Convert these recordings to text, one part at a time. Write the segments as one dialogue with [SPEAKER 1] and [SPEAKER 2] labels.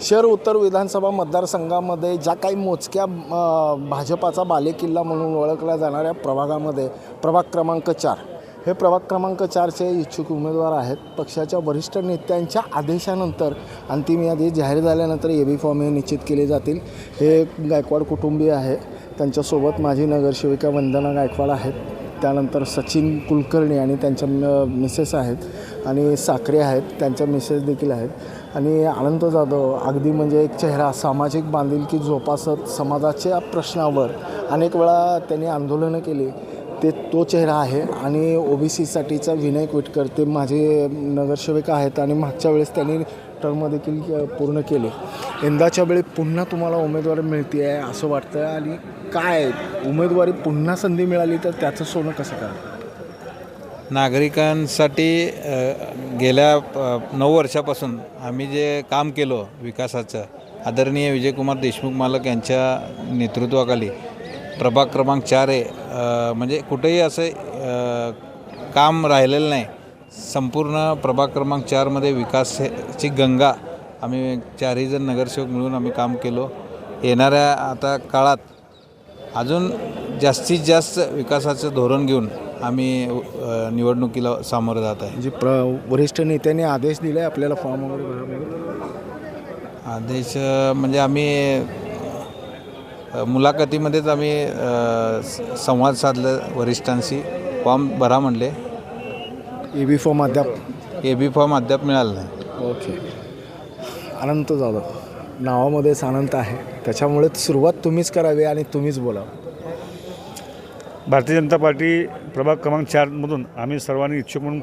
[SPEAKER 1] शहर उत्तर विधानसभा मतदारसंघामध्ये ज्या काही मोजक्या भाजपाचा बालेकिल्ला म्हणून ओळखल्या जाणाऱ्या प्रभागामध्ये प्रभाग क्रमांक 4 हे प्रभाग क्रमांक 4चे इच्छुक उमेदवार आहेत. पक्षाच्या वरिष्ठ नेत्यांच्या आदेशानंतर अंतिम यादी जाहीर झाल्यानंतर एबी फॉर्म हे निश्चित केले जातील. हे गायकवाड कुटुंबीय आहे, त्यांच्यासोबत माजी नगरसेविका वंदना गायकवाड आहेत, त्यानंतर सचिन कुलकर्णी आणि त्यांच्या मिसेस आहेत आणि साखरे आहेत, त्यांच्या मिसेस देखील आहेत आणि अनंत जाधव अगदी म्हणजे एक चेहरा सामाजिक बांधिलकी जोपासत समाजाच्या प्रश्नावर अनेक वेळा त्यांनी आंदोलनं केली, तो चेहरा आहे. आणि OBCसाठीचा विनय विटकर ते माझे नगरसेविका आहेत आणि मागच्या वेळेस त्यांनी टर्म देखील पूर्ण केले. यंदाच्या वेळी पुन्हा तुम्हाला उमेदवारी मिळते आहे असं वाटतं आणि काय उमेदवारी पुन्हा संधी मिळाली तर त्याचं सोनं कसं काय?
[SPEAKER 2] नागरिकांसाठी गेल्या 9 वर्षापासून आम्ही जे काम केलो विकासाचं, आदरणीय विजयकुमार देशमुख मालक यांच्या नेतृत्वाखाली प्रभाग क्रमांक 4 म्हणजे कुठेही असं काम राहिलेलं नाही. संपूर्ण प्रभाग क्रमांक 4मध्ये विकासाची गंगा आम्ही 4ही जण नगरसेवक मिळून आम्ही काम केलो. येणाऱ्या आता काळात अजून जास्तीत जास्त विकासाचं धोरण घेऊन आम्ही निवडणुकीला सामोरं जात आहे.
[SPEAKER 1] म्हणजे वरिष्ठ नेत्यांनी आदेश दिले आपल्याला फॉर्म वगैरे भरायला?
[SPEAKER 2] आदेश म्हणजे आम्ही मुलाखतीमध्येच आम्ही संवाद साधलं वरिष्ठांशी, फॉर्म भरा म्हणले.
[SPEAKER 1] एबी फॉर्म अद्याप
[SPEAKER 2] मिळालं नाही.
[SPEAKER 1] ओके. अनंत जाधव नावामध्येच अनंत आहे, त्याच्यामुळे सुरुवात तुम्हीच करावी आणि तुम्हीच बोला.
[SPEAKER 3] भारतीय जनता पार्टी प्रभाग क्रमांक 4मधून आम्ही सर्वांनी इच्छुक म्हणून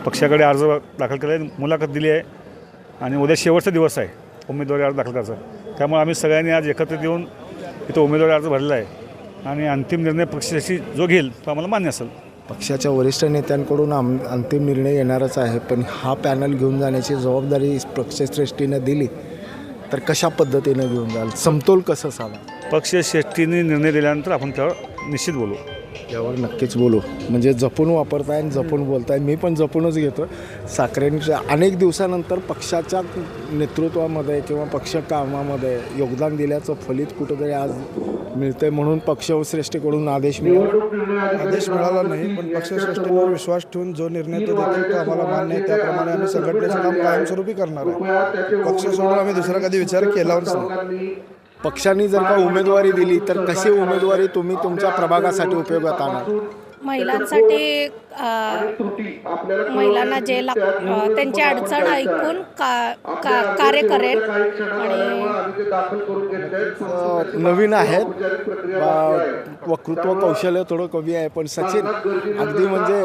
[SPEAKER 3] पक्षाकडे अर्ज दाखल केला आहे, मुलाखत दिली आहे आणि उद्या शेवटचा दिवस आहे उमेदवारी अर्ज दाखल करायचा. त्यामुळे आम्ही सगळ्यांनी आज एकत्रित येऊन इथं उमेदवारी अर्ज भरलेला आहे आणि अंतिम निर्णय पक्षाशी जो घेईल तो आम्हाला मान्य असेल.
[SPEAKER 1] पक्षाच्या वरिष्ठ नेत्यांकडून अंतिम निर्णय येणारच आहे, पण हा पॅनल घेऊन जाण्याची जबाबदारी पक्षश्रेष्ठीनं दिली तर कशा पद्धतीनं घेऊन जाल, समतोल कसं साधा?
[SPEAKER 3] पक्षश्रेष्ठीने निर्णय दिल्यानंतर आपण त्यावर निश्चित बोलू.
[SPEAKER 1] यावर नक्कीच बोलू. म्हणजे जपून वापरताय आणि जपून बोलताय, मी पण जपूनच घेतो. साखरेंच्या अनेक दिवसानंतर पक्षाच्या नेतृत्वामध्ये किंवा पक्ष कामामध्ये योगदान दिल्याचं फलित कुठंतरी आज मिळतंय, म्हणून पक्षश्रेष्ठीकडून आदेश
[SPEAKER 4] मिळाला नाही, पण पक्षश्रेष्ठींवर विश्वास ठेवून जो निर्णय तो देतील तो आम्हाला मान्य आहे. त्याप्रमाणे आम्ही संघटनेचं काम कायमस्वरूपी करणार आहे. पक्ष सोडून आम्ही दुसरा कधी विचार केलाच नाही.
[SPEAKER 1] पक्षांनी जर का उमेदवारी दिली तर कशी उमेदवारी तुम्ही तुमच्या प्रभागासाठी उपयोगात आणा?
[SPEAKER 5] महिलांसाठी महिलांना जे त्यांची अडचण ऐकून कार्य करेल. आणि
[SPEAKER 1] नवीन आहेत, वक्तृत्व कौशल्य थोडं कमी आहे, पण सचिन अगदी म्हणजे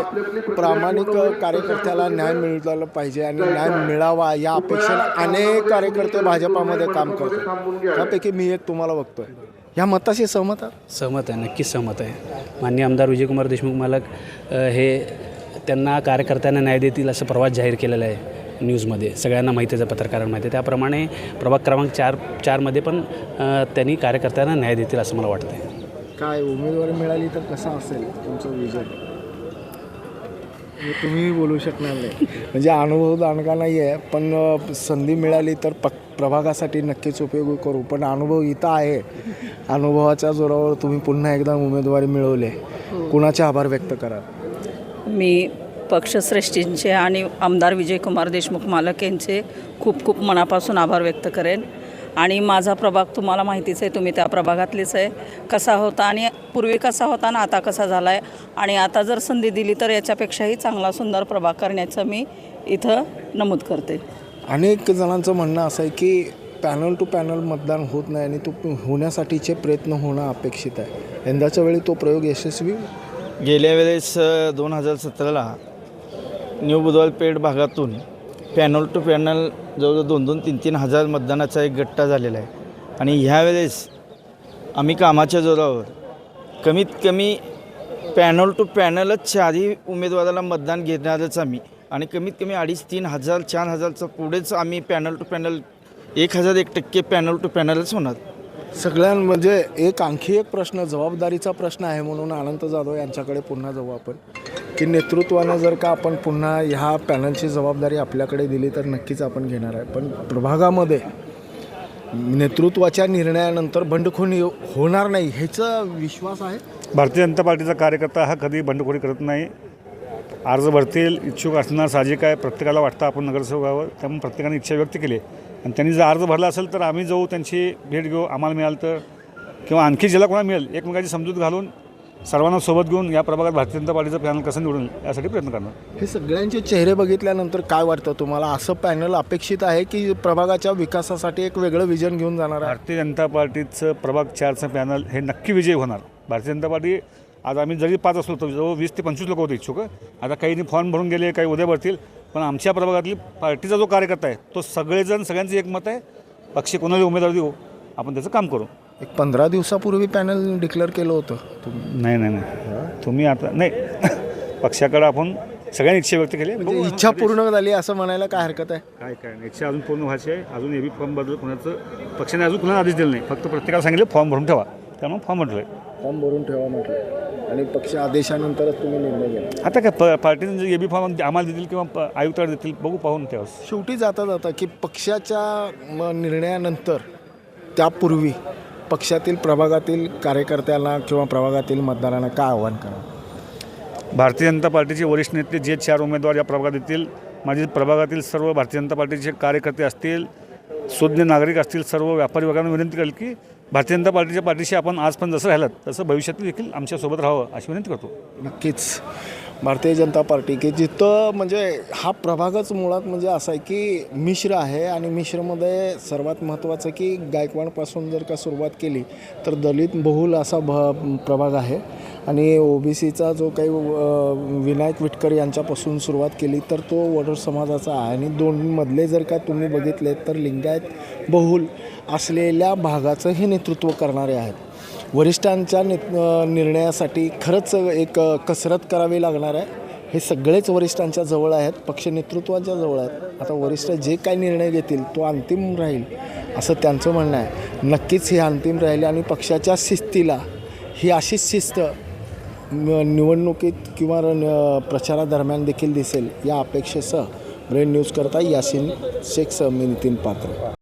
[SPEAKER 1] प्रामाणिक कार्यकर्त्याला न्याय मिळाला पाहिजे आणि न्याय मिळावा या अपेक्षेने अनेक कार्यकर्ते भाजपामध्ये काम करतात. त्यापैकी मी एक तुम्हाला बघतोय. या मताशी सहमत
[SPEAKER 6] आहे? नक्कीच सहमत आहे. माननीय आमदार विजयकुमार देशमुख मालक हे त्यांना कार्यकर्त्यांना न्याय देतील असं प्रवास जाहीर केलेला आहे न्यूजमध्ये, सगळ्यांना माहिती आहे, पत्रकारांना माहिती आहे. त्याप्रमाणे प्रभाग क्रमांक 4मध्ये पण त्यांनी कार्यकर्त्यांना न्याय देतील असं मला वाटतं आहे.
[SPEAKER 1] काय उमेदवारी मिळाली तर कसा असेल तुमचं विजन? तुम्ही बोलू शकणार नाही, म्हणजे अनुभव दांडगा नाही आहे, पण संधी मिळाली तर प्रभागासाठी नक्कीच उपयोग करू. पण अनुभव इथं आहे, अनुभवाच्या जोरावर तुम्ही पुन्हा एकदा उमेदवारी मिळवले, कुणाचे आभार व्यक्त करा?
[SPEAKER 7] मी पक्षश्रेष्ठींचे आणि आमदार विजयकुमार देशमुख मालक यांचे खूप खूप मनापासून आभार व्यक्त करेन. आणि माझा प्रभाग तुम्हाला माहितीच आहे, तुम्ही त्या प्रभागातलेच आहे, कसा होता आणि पूर्वी कसा होता आणि आता कसा झाला आहे. आणि आता जर संधी दिली तर याच्यापेक्षाही चांगला सुंदर प्रभाग करण्याचं मी इथं नमूद करते.
[SPEAKER 1] अनेक जणांचं म्हणणं असं आहे की पॅनल टू पॅनल मतदान होत नाही आणि तो होण्यासाठीचे प्रयत्न होणं अपेक्षित आहे. यंदाच्या वेळी तो प्रयोग यशस्वी?
[SPEAKER 8] गेल्या वेळेस 2017ला न्यू बुधवालपेठ भागातून पॅनल टू पॅनल जवळजवळ 2-3 हजार मतदानाचा एक गट्टा झालेला आहे. आणि ह्यावेळेस आम्ही कामाच्या जोरावर कमीत कमी पॅनल टू पॅनलच 4ही उमेदवाराला मतदान घेणारच आम्ही. आणि कमीत कमी 2,500-3,000 4,000चा पुढेच आम्ही panel to panel 1,001% panel to पॅनलच होणार.
[SPEAKER 1] म्हणजे एक आणखी एक प्रश्न, जबाबदारीचा प्रश्न आहे म्हणून अनंत जाधव यांच्याकडे पुन्हा जाऊ आपण, की नेतृत्वानं जर का आपण पुन्हा ह्या पॅनलची जबाबदारी आपल्याकडे दिली तर नक्कीच आपण घेणार आहे, पण प्रभागामध्ये नेतृत्वाच्या निर्णयानंतर बंडखोरी होणार नाही ह्याचा विश्वास आहे?
[SPEAKER 3] भारतीय जनता पार्टीचा कार्यकर्ता हा कधी बंडखोरी करत नाही. अर्ज भरतील, इच्छुक असणार साहजिक आहे, प्रत्येकाला वाटतं आपण नगरसेवक आहोत, त्यामुळे प्रत्येकाने इच्छा व्यक्त केली आणि त्यांनी जर अर्ज भरला असेल तर आम्ही जाऊ, त्यांची भेट घेऊ, आम्हाला मिळालं तर किंवा आणखी ज्याला कोणाला मिळेल एकमेकाची समजूत घालून सर्वांना सोबत घेऊन या प्रभागात भारतीय जनता पार्टीचं पॅनल कसं निवडून येईल यासाठी प्रयत्न करणार.
[SPEAKER 1] हे सगळ्यांचे चेहरे बघितल्यानंतर काय वाटतं तुम्हाला? असं पॅनल अपेक्षित आहे की प्रभागाच्या विकासासाठी एक वेगळं विजन घेऊन जाणार आहे?
[SPEAKER 3] भारतीय जनता पार्टीचं प्रभाग 4चं पॅनल हे नक्की विजयी होणार. भारतीय जनता पार्टी आज आम्ही जरी 5 असलो तर जवळ 20 ते 25 लोक होते इच्छुक. आता काही फॉर्म भरून गेले, काही उद्या भरतील, पण आमच्या प्रभागातली पार्टीचा जो कार्यकर्ता आहे तो सगळ्यांचं एकमत आहे, पक्ष कोणाला उमेदवार देऊ, आपण त्याचं काम करू.
[SPEAKER 1] एक 15 दिवसापूर्वी पॅनल डिक्लेअर केलं होतं.
[SPEAKER 3] नाही तुम्ही आता नाही पक्षाकडे आपण सगळ्यांनी इच्छा व्यक्त केली,
[SPEAKER 1] म्हणजे इच्छा पूर्ण झाली असं म्हणायला काय हरकत आहे?
[SPEAKER 3] काय नाही, इच्छा अजून पूर्ण व्हायची आहे. अजून एबी फॉर्म बदल कोणाचं पक्षाने अजून कुणाला आदेश दिला नाही, फक्त प्रत्येकाला सांगितलं फॉर्म भरून ठेवा, त्यामुळे फॉर्म भरलं आहे.
[SPEAKER 1] फॉर्म भरून ठेवा म्हटलं आणि पक्ष आदेशानंतरच तुम्ही निर्णय घ्या.
[SPEAKER 3] आता काय पार्टीने जे एबी फॉर्म आम्हाला देतील किंवा आयुक्ताकडे देतील बघू, पाहून तेव्हा.
[SPEAKER 1] शेवटी जाता की पक्षाच्या निर्णयानंतर त्यापूर्वी पक्षातील प्रभागातील कार्यकर्त्यांना किंवा प्रभागातील मतदारांना काय आव्हान करा?
[SPEAKER 3] भारतीय जनता पार्टीचे वरिष्ठ नेते जे 4 उमेदवार या प्रभागात येतील, माझे प्रभागातील सर्व भारतीय जनता पार्टीचे कार्यकर्ते असतील, सुज्ञ नागरिक असतील, सर्व व्यापारी वर्गांना विनंती करेल की भारतीय जनता पार्टीच्या पाठीशी आपण आज पण जसं राहिलं तसं भविष्यात देखील आमच्यासोबत राहावं अशी विनंती करतो.
[SPEAKER 1] नक्कीच भारतीय जनता पार्टी की जिथं म्हणजे हा प्रभागच मुळात म्हणजे असा आहे की मिश्र आहे आणि मिश्रमध्ये सर्वात महत्त्वाचं की गायकवाडपासून जर का सुरुवात केली तर दलित बहुल असा प्रभाग आहे आणि ओबीसीचा जो काही विनायक विटकर यांच्यापासून सुरुवात केली तर तो वडर समाजाचा आहे आणि दोन्हीमधले जर का तुम्ही बघितले तर लिंगायत बहुल असलेल्या भागाचं हे नेतृत्व करणारे आहेत. वरिष्ठांच्या निर्णयासाठी खरंच एक कसरत करावी लागणार आहे. हे सगळेच वरिष्ठांच्या जवळ आहेत, पक्ष नेतृत्वाच्या जवळ आहेत. आता वरिष्ठ जे काही निर्णय घेतील तो अंतिम राहील असं त्यांचं म्हणणं आहे. नक्कीच हे अंतिम राहील आणि पक्षाच्या शिस्तीला ही अशीच शिस्त निवडणुकीत किंवा प्रचारादरम्यान देखील दिसेल या अपेक्षेसह ब्रेन न्यूज करता यासिन शेख मी नितीन पात्र.